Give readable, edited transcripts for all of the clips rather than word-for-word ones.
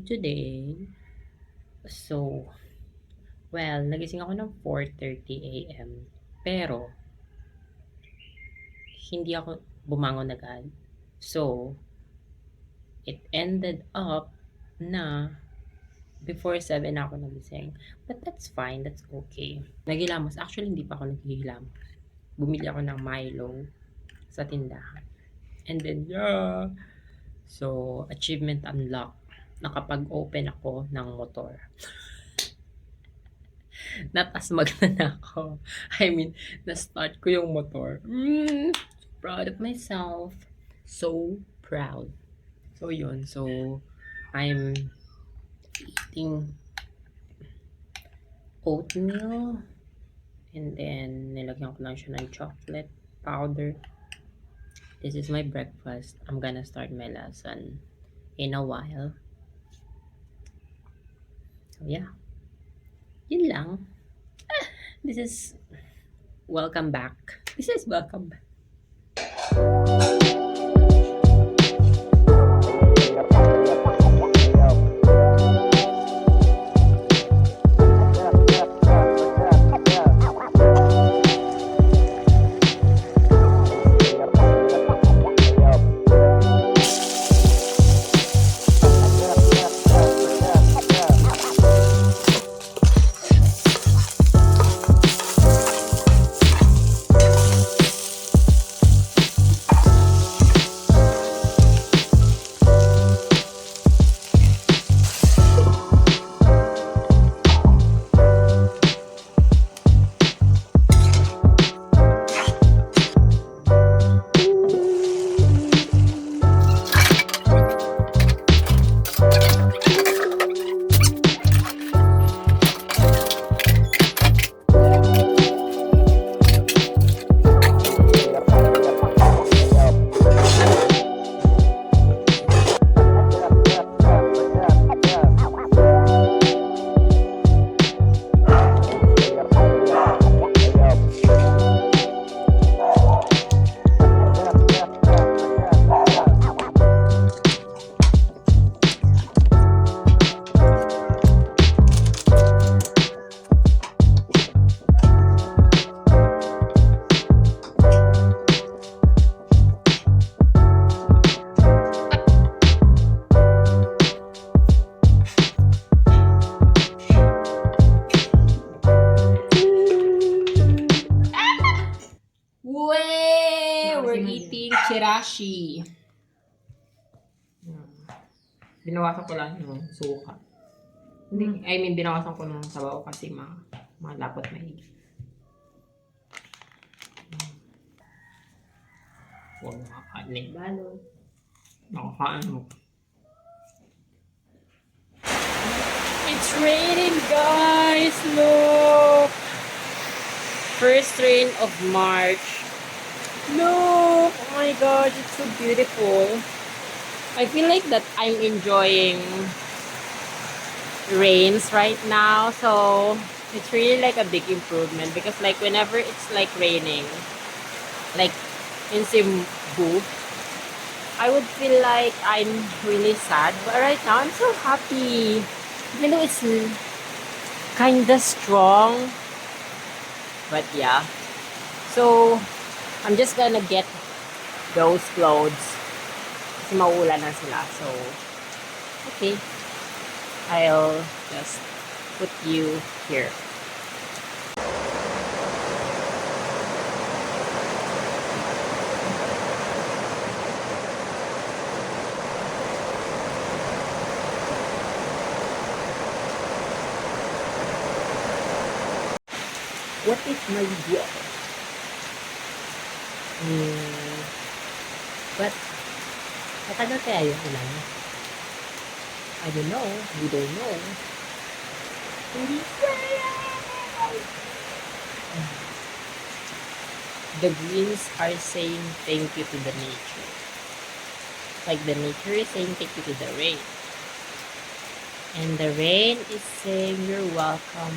today. So, well, nagising ako ng 4:30 AM. Pero, hindi ako bumangon agad. So, it ended up na before 7 ako nagising. But that's fine, that's okay. Naghilamos. Actually, hindi pa ako naghihilamos. Bumili ako ng Milo sa tindahan. And then, yeah. So, achievement unlocked. Nakapag-open ako ng motor. Natasmag na ako. I mean, na-start ko yung motor. Proud of myself. So proud. So, yun. So, I'm eating oatmeal. And then, nilagyan ko lang siya ng chocolate powder. This is my breakfast. I'm gonna start my lesson in a while. So, yeah. Yun lang. This is welcome back. This is welcome back. We're eating chirashi. Binawasan ko lang yung suka. Hindi, I mean, binawasan ko ng sabaw kasi malapot maigi. Huwag makakain. Balon. Nakakain mo. It's raining, guys! Look! First rain of March. Look! Oh my gosh, it's so beautiful. I feel like that I'm enjoying rains right now. So, it's really like a big improvement. Because like whenever it's like raining, like in Cebu, I would feel like I'm really sad. But right now, I'm so happy. Even though it's kinda strong. But yeah. So, I'm just gonna get those clothes. Kasi mauulan na sila. So, okay. I'll just put you here. What is my deal? But, matagal kaya yung ulan? I don't know. We don't know. Hindi kaya. The greens are saying thank you to the nature. Like the nature is saying thank you to the rain. And the rain is saying you're welcome.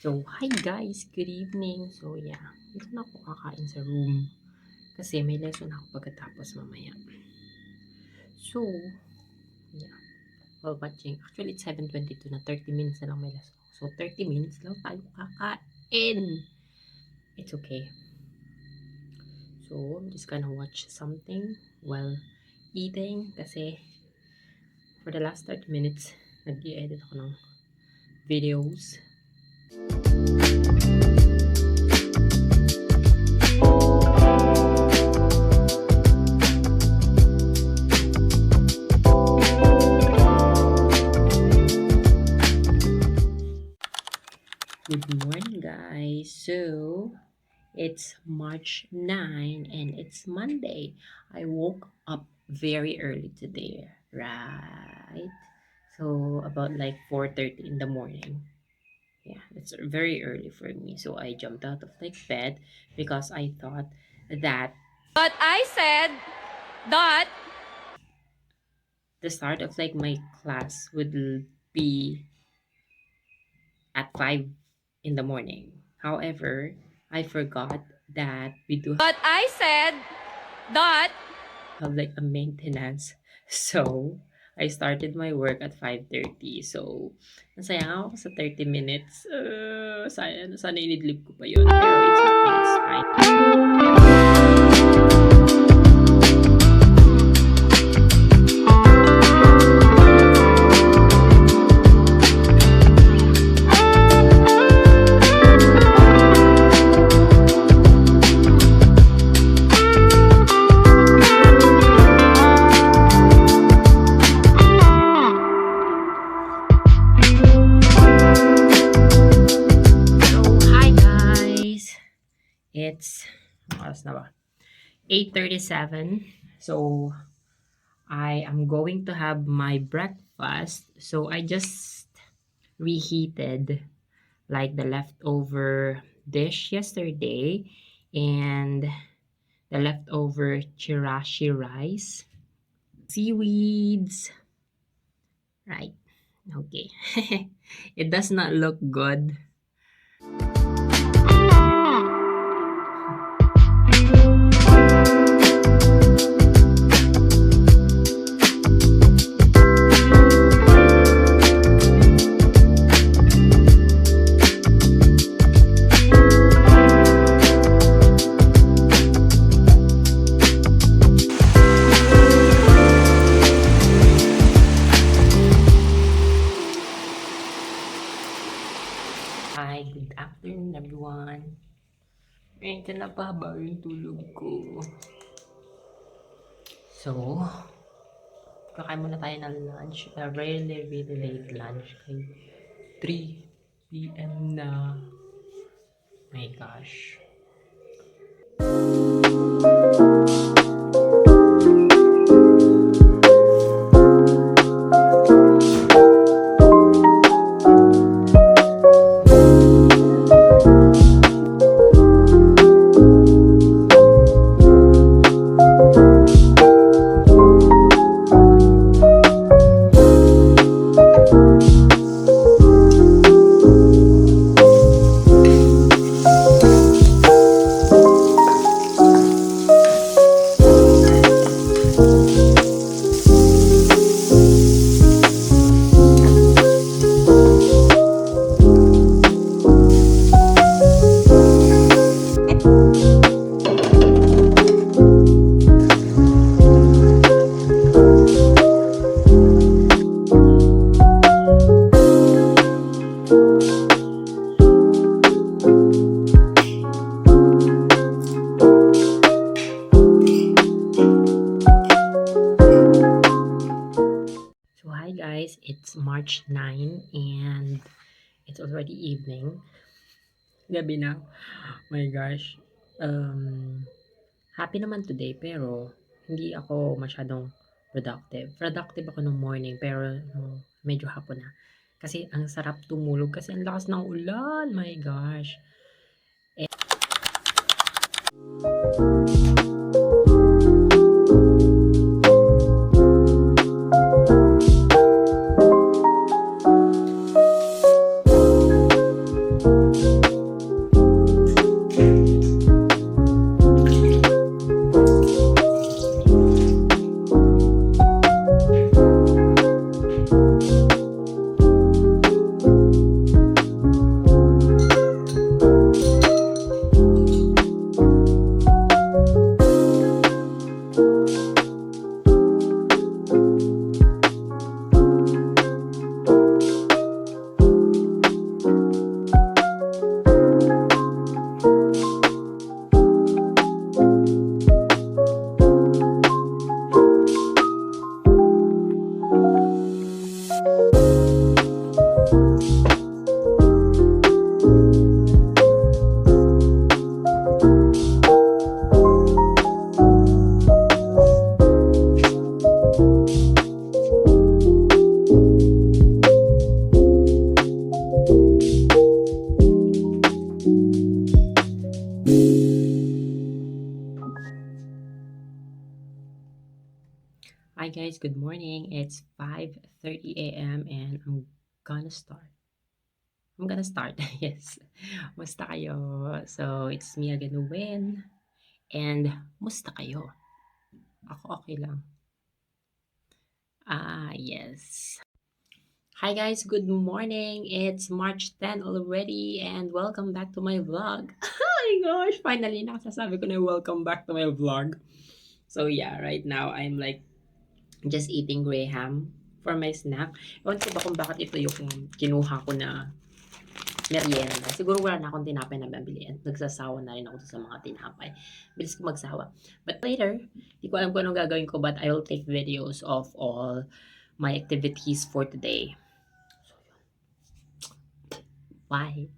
So, hi guys! Good evening! So, yeah. Dito na ako kakain sa room. Kasi may lesson ako pagkatapos mamaya. So, yeah. While watching. Actually, it's 7:22 na. 30 minutes na lang may lesson. So, 30 minutes lang tayo kakain. It's okay. So, I'm just gonna watch something while eating. Kasi, for the last 30 minutes, nag-i-edit ako ng videos. Good morning, guys. So, it's March 9 and it's Monday. I woke up very early today, right? So, about like 4:30 in the morning. Yeah, it's very early for me. So, I jumped out of like bed because I thought that But I said that the start of like my class would be at 5 in the morning. However, I forgot that we do but I said that have like a maintenance. So, I started my work at 5:30. So, nasayang ako sa 30 minutes. Sana inidlip ko pa yun. Pero it's okay, it's fine. So, hi guys! It's, anong oras na ba? 8:37. So, I am going to have my breakfast. So, I just reheated like the leftover dish yesterday and the leftover chirashi rice, seaweeds, right? Okay. It does not look good. Hi, good afternoon everyone. Medyo napahaba yung tulog ko. So, kakain muna tayo ng lunch. A really, really late lunch. Kay 3 p.m. na. My gosh. So, hi guys, it's March 9 and it's already evening. Gabi na. My gosh. Happy naman today pero hindi ako masyadong productive. Productive ako nung morning pero nung medyo hapon na. Kasi ang sarap tumulog kasi ang lakas ng ulan. My gosh. good morning. It's 5:30 a.m. and I'm gonna start. Yes. Musta kayo? So, it's me again, Win. And musta kayo? Ako okay lang. Yes. Hi guys, good morning. It's March 10 already and welcome back to my vlog. Oh my gosh, finally nakasasabi ko na welcome back to my vlog. So yeah, right now I'm like just eating graham for my snack. Ewan ko ba kung bakit ito yung kinuha ko na merienda. Siguro wala na akong tinapay na mabili at nagsasawa na rin ako sa mga tinapay. Bilis ko magsawa. But later, di ko alam kung anong gagawin ko but I will take videos of all my activities for today. So, yun. Bye!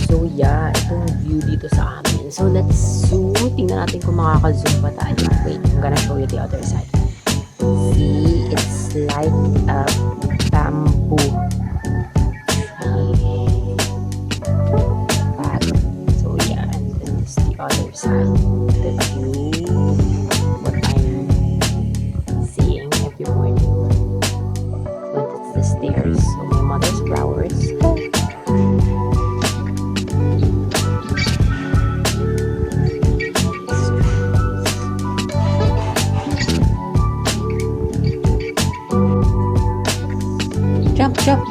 So yeah, itong view dito sa amin. So let's zoom. Tingnan natin kung makaka-zoom pa tayo. Wait, I'm gonna show you the other side. See, it's like a bamboo tree. Back. So yeah, and then this is the other side. The view, what I'm seeing every morning. So that's the stairs. So my mother's flowers. Jump, jump.